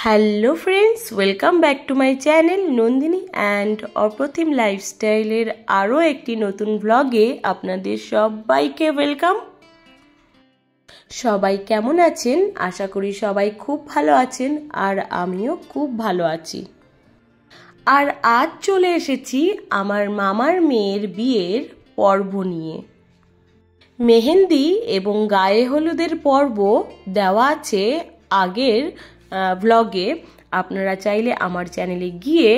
Hello friends, welcome back to my channel Nandini and Apratim লাইফস্টাইলের আরও একটি নতুন ব্লগে আপনাদের সবাইকে ওয়েলকাম। সবাই কেমন আছেন? আশা করি সবাই খুব ভালো আছেন, আর আমিও খুব ভালো আছি। আর আজ চলে এসেছি আমার মামার মেয়ের বিয়ের পর্ব নিয়ে। মেহেন্দি এবং গায়ে হলুদের পর্ব দেওয়া আছে আগের ব্লগে। আপনারা চাইলে আমার চ্যানেলে গিয়ে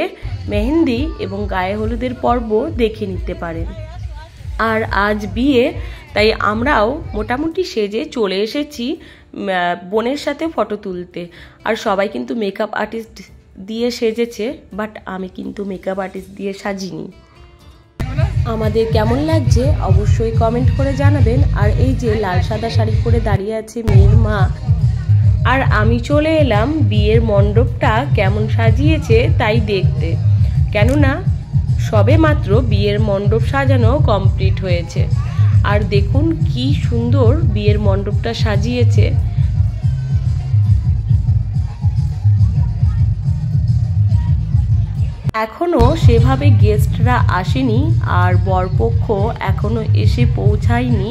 মেহেন্দি এবং গায়ে হলুদের পর্ব দেখে নিতে পারেন। আর আজ বিয়ে, তাই আমরাও মোটামুটি সেজে চলে এসেছি বোনের সাথে ফটো তুলতে। আর সবাই কিন্তু মেকআপ আর্টিস্ট দিয়ে সেজেছে, বাট আমি কিন্তু মেকআপ আর্টিস্ট দিয়ে সাজিনি। আমাদের কেমন লাগছে অবশ্যই কমেন্ট করে জানাবেন। আর এই যে লাল সাদা শাড়ি পরে দাঁড়িয়ে আছে মেয়ের মা, আর আমি চলে এলাম বিয়ের মণ্ডপটা কেমন সাজিয়েছে তাই দেখতে, কেননা সবে মাত্র বিয়ের মণ্ডপ সাজানো কমপ্লিট হয়েছে। আর দেখুন কি সুন্দর বিয়ের মণ্ডপটা সাজিয়েছে। এখনো সেভাবে গেস্টরা আসেনি, আর বরপক্ষ এখনো এসে পৌঁছায়নি,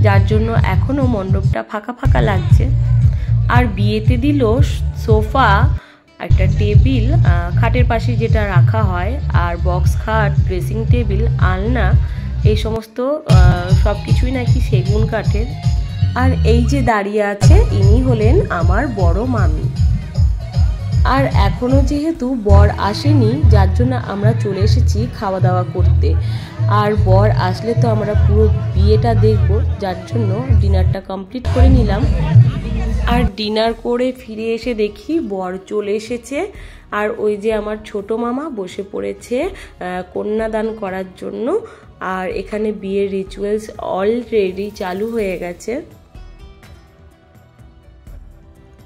যার জন্য এখনো মণ্ডপটা ফাঁকা ফাঁকা লাগছে। আর বিয়েতে দিল সোফা, একটা টেবিল খাটের পাশে যেটা রাখা হয়, আর বক্স খাট, ড্রেসিং টেবিল, আলনা, এই সমস্ত সব কিছুই নাকি সেগুন কাঠের। আর এই যে দাঁড়িয়ে আছে ইনি হলেন আমার বড় মামি। আর এখনো যেহেতু বর আসেনি, যার জন্য আমরা চলে এসেছি খাওয়া দাওয়া করতে। আর বর আসলে তো আমরা পুরো বিয়েটা দেখব, যার জন্য ডিনারটা কমপ্লিট করে নিলাম। আর ডিনার করে ফিরে এসে দেখি বর চলে এসেছে, আর ওই যে আমার ছোট মামা বসে পড়েছে কন্যাদান করার জন্য। আর এখানে বিয়ের রিচুয়ালস অলরেডি চালু হয়ে গেছে।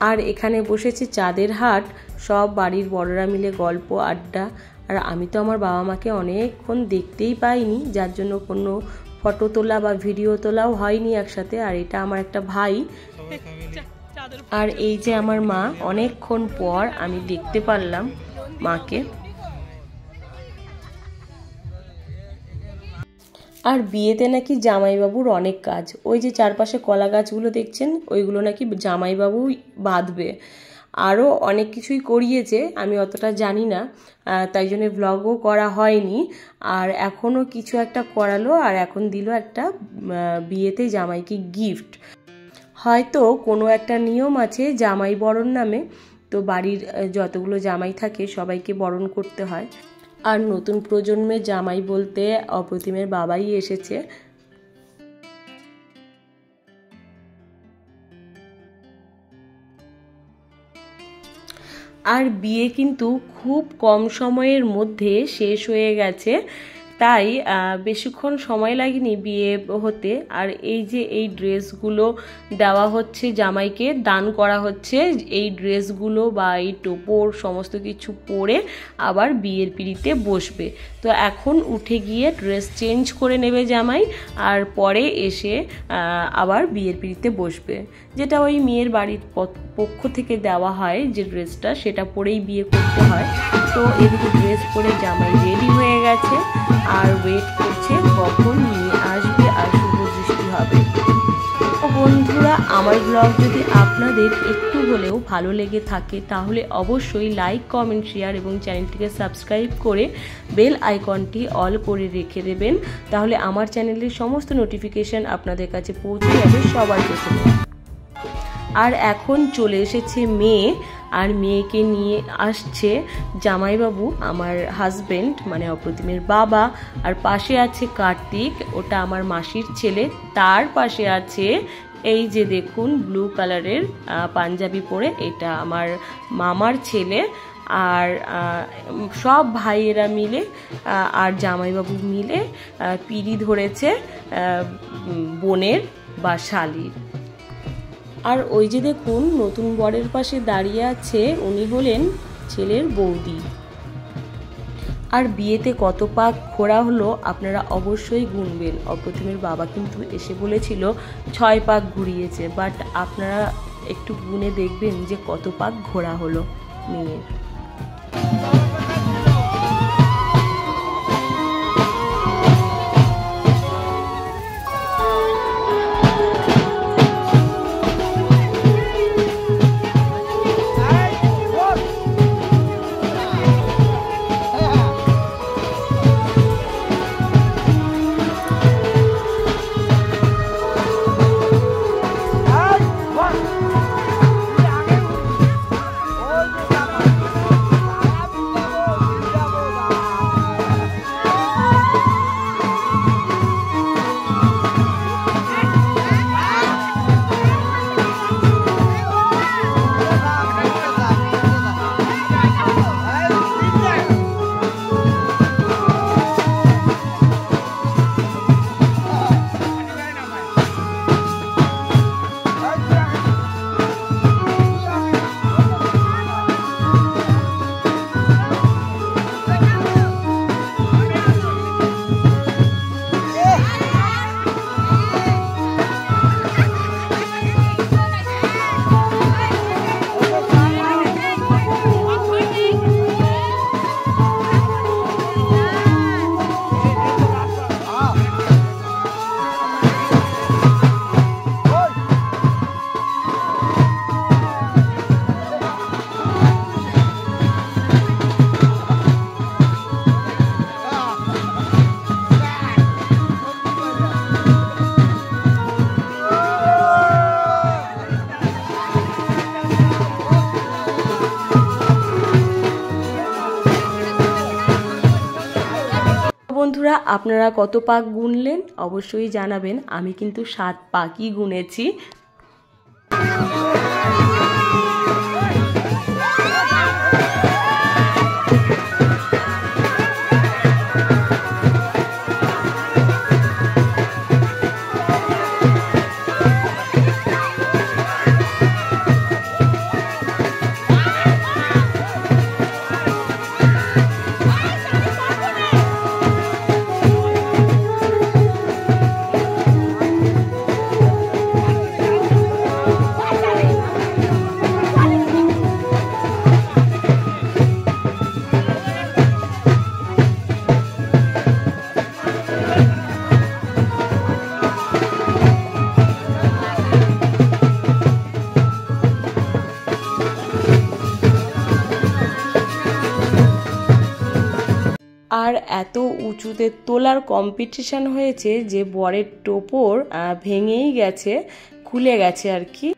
আর এখানে বসেছে চাঁদের হাট, সব বাড়ির বড়রা মিলে গল্প আড্ডা। আর আমি তো আমার বাবা মাকে অনেকক্ষণ দেখতেই পাইনি, যার জন্য কোনো ফটো তোলা বা ভিডিও তোলাও হয়নি একসাথে। আর এটা আমার একটা ভাই। আর এই যে আমার মা, অনেকক্ষণ পর আমি দেখতে পারলাম মাকে। আর বিয়েতে নাকি জামাইবাবুর অনেক কাজ। ওই যে চারপাশে কলা গাছগুলো দেখছেন, ওইগুলো নাকি জামাইবাবুই বাঁধবে। আরও অনেক কিছুই করিয়েছে, আমি অতটা জানি না, তাই জন্য ব্লগও করা হয়নি। আর এখনও কিছু একটা করালো, আর এখন দিল একটা বিয়েতে জামাইকে গিফট। হয়তো কোনো একটা নিয়ম আছে জামাই বরণ নামে, তো বাড়ির যতগুলো জামাই থাকে সবাইকে বরণ করতে হয়। আর নতুন প্রজন্মের জামাই বলতে অপ্রতিমের বাবাই এসেছে। আর বিয়ে কিন্তু খুব কম সময়ের মধ্যে শেষ হয়ে গেছে, তাই বেশিক্ষণ সময় লাগেনি বিয়ে হতে। আর এই যে এই ড্রেসগুলো দেওয়া হচ্ছে জামাইকে, দান করা হচ্ছে এই ড্রেসগুলো বা এই টোপর সমস্ত কিছু পরে আবার বিয়ের পিঁড়িতে বসবে। তো এখন উঠে গিয়ে ড্রেস চেঞ্জ করে নেবে জামাই, আর পরে এসে আবার বিয়ের পিঁড়িতে বসবে, যেটা ওই মেয়ের বাড়ির পক্ষ থেকে দেওয়া হয় যে ড্রেসটা, সেটা পরেই বিয়ে করতে হয়। তো এদিকে ড্রেস পরে জামাই রেডি হয়ে গেছে, আর ওয়েট করছে কখন নিয়ে আসবে আর শুভ দৃষ্টি হবে। তো বন্ধুরা, আমার ব্লগ যদি আপনাদের একটু হলেও ভালো লেগে থাকে, তাহলে অবশ্যই লাইক, কমেন্ট, শেয়ার এবং চ্যানেলটিকে সাবস্ক্রাইব করে বেল আইকনটি অল করে রেখে দেবেন। তাহলে আমার চ্যানেলের সমস্ত নোটিফিকেশন আপনাদের কাছে পৌঁছে যাবে সবার প্রথমে। আর এখন চলে এসেছে মেয়ে, আর মেয়েকে নিয়ে আসছে জামাইবাবু, আমার হাজবেন্ড মানে অপ্রতিমের বাবা। আর পাশে আছে কার্তিক, ওটা আমার মাসির ছেলে। তার পাশে আছে এই যে দেখুন ব্লু কালারের পাঞ্জাবি পরে, এটা আমার মামার ছেলে। আর সব ভাইয়েরা মিলে আর জামাইবাবু মিলে পিঁড়ি ধরেছে বোনের বা শালির। আর ওই যে দেখুন নতুন বরের পাশে দাঁড়িয়ে আছে, উনি হলেন ছেলের বৌদি। আর বিয়েতে কত পাক ঘোরা হলো আপনারা অবশ্যই গুনবেন। অপ্রতিমের বাবা কিন্তু এসে বলেছিল 6 পাক ঘুরিয়েছে, বাট আপনারা একটু গুনে দেখবেন যে কত পাক ঘোরা হলো। মেয়ের। বন্ধুরা, আপনারা কত পাক গুনলেন অবশ্যই জানাবেন। আমি কিন্তু 7 পাকই গুনেছি। আর এত উঁচুতে তোলার কম্পিটিশন হয়েছে যে বরের টোপর ভেঙেই গেছে, খুলে গেছে আর কি।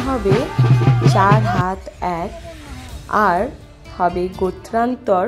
হবে 4 হাত 1 আর হবে গোত্রান্তর।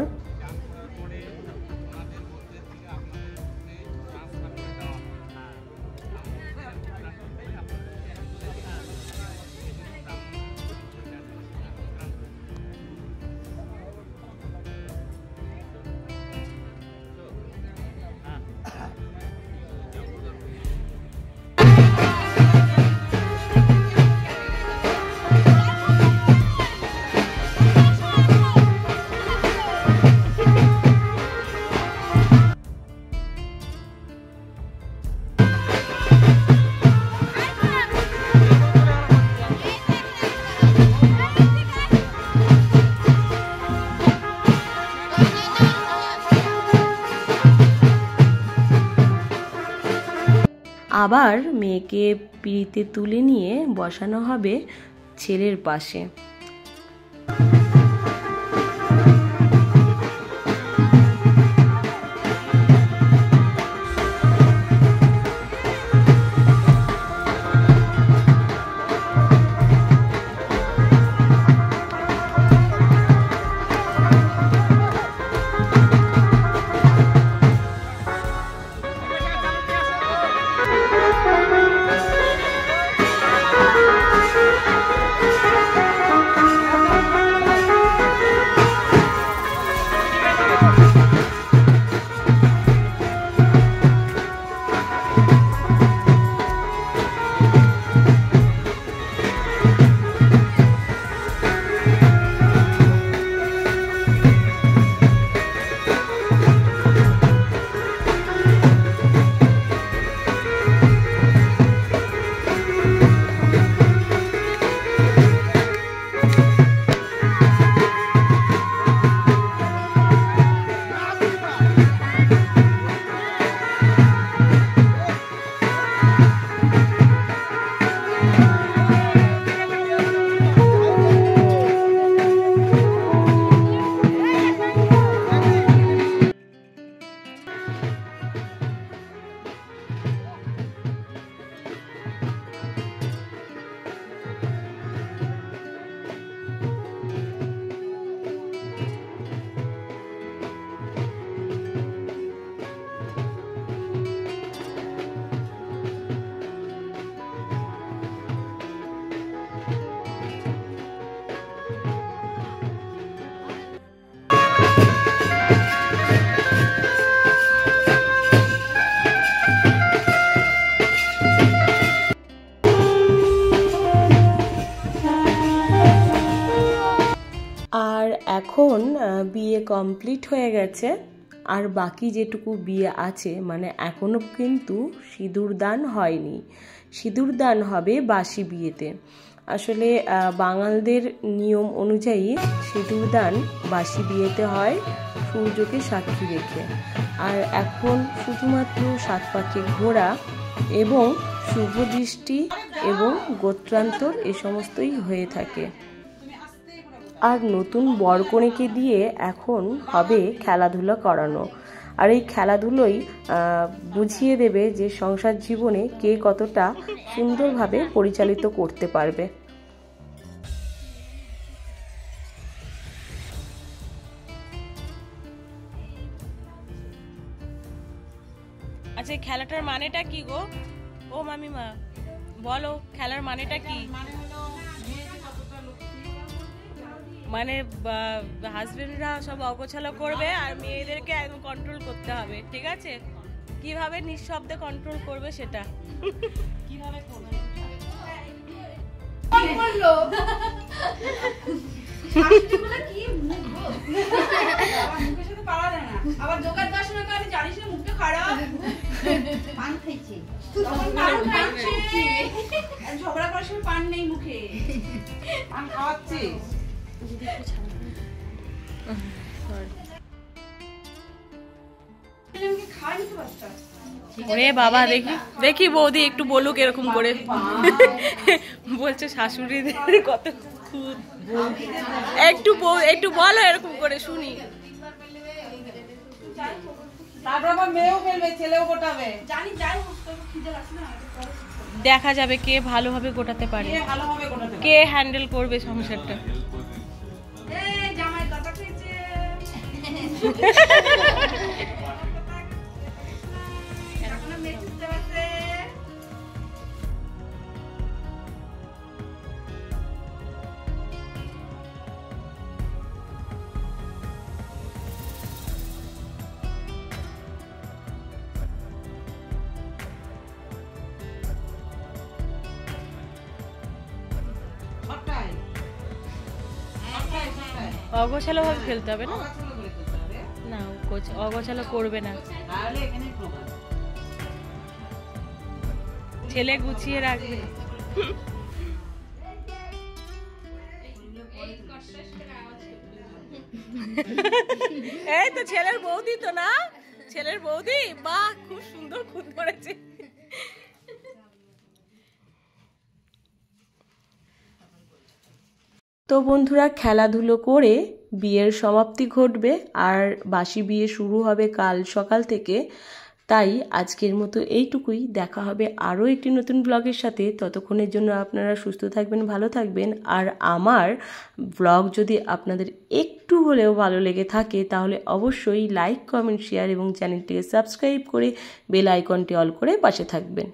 আবার মেয়েকে পিঁড়িতে তুলে নিয়ে বসানো হবে ছেলের পাশে। বিয়ে কমপ্লিট হয়ে গেছে, আর বাকি যেটুকু বিয়ে আছে মানে এখনও কিন্তু সিঁদুর দান হয়নি। সিঁদুর দান হবে বাসি বিয়েতে। আসলে বাঙালদের নিয়ম অনুযায়ী সিঁদুর দান বাসি বিয়েতে হয় সূর্যকে সাক্ষী রেখে। আর এখন শুধুমাত্র 7 পাকে ঘোরা এবং শুভ দৃষ্টি এবং গোত্রান্তর এ সমস্তই হয়ে থাকে। আর নতুন বরকনেকে দিয়ে এখন হবে খেলাধুলা করানো, আর এই খেলাধুলোই বুঝিয়ে দেবে যে সংসার জীবনে কে কতটা সুন্দরভাবে পরিচালিত করতে পারবে। আচ্ছা, খেলাটার মানেটা কি গো? ও মামিমা বলো, খেলার মানেটা কি? মানে হাজবেন্ডরা সব অগোছালো করবে আর মেয়েদেরকে একদম কন্ট্রোল করতে হবে, ঠিক আছে? কিভাবে নিঃশব্দে কন্ট্রোল করবে সেটা কিভাবে করবে? আবার দোকান দর্শন করে জানিস না মুখটা খারাপ পান খাইছে ঝগড়া করার সময় পান নেই মুখে, পান খাওয়াচ্ছে। ওরে বাবা, দেখি দেখি বৌদি একটু বলুক এরকম করে। বলছে শাশুড়িদের কত খুদ, একটু একটু বলো এরকম করে শুনি। দেখা যাবে কে ভালোভাবে গোটাতে পারে, কে হ্যান্ডেল করবে সংসারটা। অগোছালো ভাবে ফেলতে হবে না, না অগোছালো করবে না, ছেলে গুছিয়ে রাখবে। এই তো ছেলের বৌদি তো না, ছেলের বৌদি, বাহ খুব সুন্দর খুদ পড়েছে। তো বন্ধুরা, খেলাধুলো করে বিয়ের সমাপ্তি ঘটবে আর বাসি বিয়ে শুরু হবে কাল সকাল থেকে। তাই আজকের মতো এইটুকুই, দেখা হবে আরও একটি নতুন ব্লগের সাথে। ততক্ষণের জন্য আপনারা সুস্থ থাকবেন, ভালো থাকবেন। আর আমার ব্লগ যদি আপনাদের একটু হলেও ভালো লেগে থাকে তাহলে অবশ্যই লাইক, কমেন্ট, শেয়ার এবং চ্যানেলটিকে সাবস্ক্রাইব করে বেল আইকনটি অল করে পাশে থাকবেন।